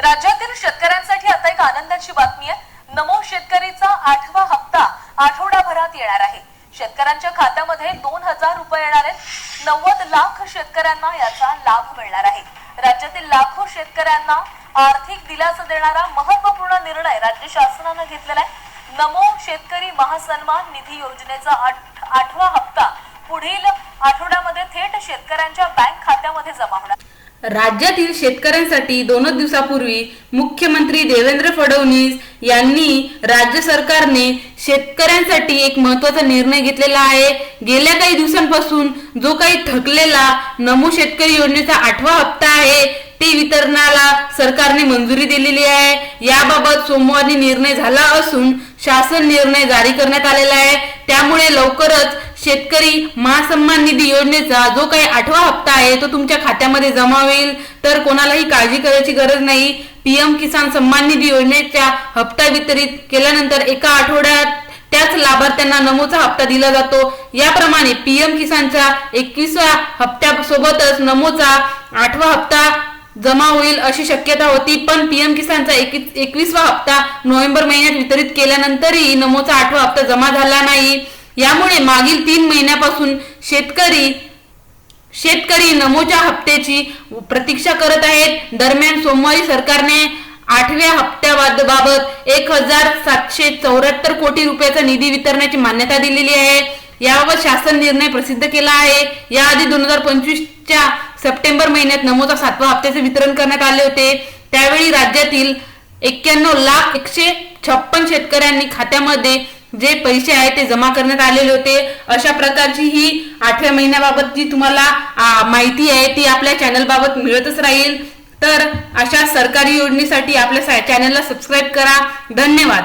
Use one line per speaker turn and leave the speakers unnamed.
राज्यातील शेतकऱ्यांसाठी आता एक आनंदाची बातमी आहे। नमो शेतकरीचा 8वा हप्ता आठवडाभरात येणार आहे। शेतकऱ्यांच्या खात्यामध्ये 2000 रुपये येणार आहेत। 90 लाख शेतकऱ्यांना याचा लाभ मिळणार आहे। राज्यातील लाखो शेतकऱ्यांना आर्थिक दिलासा देणारा महत्त्वपूर्ण निर्णय राज्य शासनाने घेतलेला आहे। नमो शेतकरी महासन्मान निधी योजनेचा 8वा हप्ता पुढील आठवड्यामध्ये थेट शेतकऱ्यांच्या बँक खात्यामध्ये जमा होणार।
राज्यातील शेतकऱ्यांसाठी 2 दिवसापूर्वी मुख्यमंत्री देवेंद्र फडणवीस यांनी राज्य सरकारने शेतकऱ्यांसाठी एक महत्त्वाचा निर्णय घेतलेला आहे। गेल्या काही दिवसांपासून जो काही थकलेला नमो शेतकरी योजनेचा 8वा हप्ता आहे ते वितरणाला सरकारने मंजुरी दिलेली आहे। याबाबत सोमवारी निर्णय झाला असून शासन निर्णय जारी करण्यात आलेला आहे। त्यामुळे लवकरच शेतकरी महासन्मान निधी योजनेचा जो काही 8वा हप्ता आहे तो तुमच्या खात्यामध्ये जमा होईल। तर कोणालाही काळजी करायची गरज नाही। पीएम किसान सन्मान निधी योजनेचा हप्ता वितरित केल्यानंतर एका आठवड्यात त्याच लाभार्थ्यांना नमोचा हप्ता दिला जातो। याप्रमाणे पीएम किसानच्या 21व्या हप्त्यासोबतच नमोचा 8वा हप्ता जमा होईल अशी शक्यता होती, पण पीएम किसानचा 21वा हप्ता नोव्हेंबर महिन्यात वितरित केल्यानंतरही नमोचा 8वा हप्ता जमा झाला नाही। यामुळे मागील 3 महिन्यापासून शेतकरी नमोच्या हप्त्याची प्रतीक्षा करत आहेत। दरम्यान सोमवारी सरकारने 8व्या हप्त्याबाबत 1774 कोटी रुपयाचा निधी वितरणाची मान्यता दिलेली आहे। याबाबत शासन निर्णय प्रसिद्ध केला आहे। याआधी 2025च्या सप्टेंबर महिन्यात नमोचा 7व्या हप्त्याचे वितरण करण्यात आले होते। त्यावेळी राज्यातील 91,156 शेतकऱ्यांनी खात्यामध्ये जे पैसे आहेत ते जमा करण्यात आलेले होते। अशा प्रकारची ही 8व्या महिन्याबाबतची तुम्हाला माहिती आहे ती आपल्या चॅनल बाबत मिळतच राहील। तर अशा सरकारी योजनेसाठी आपल्या चॅनलला सबस्क्राईब करा। धन्यवाद।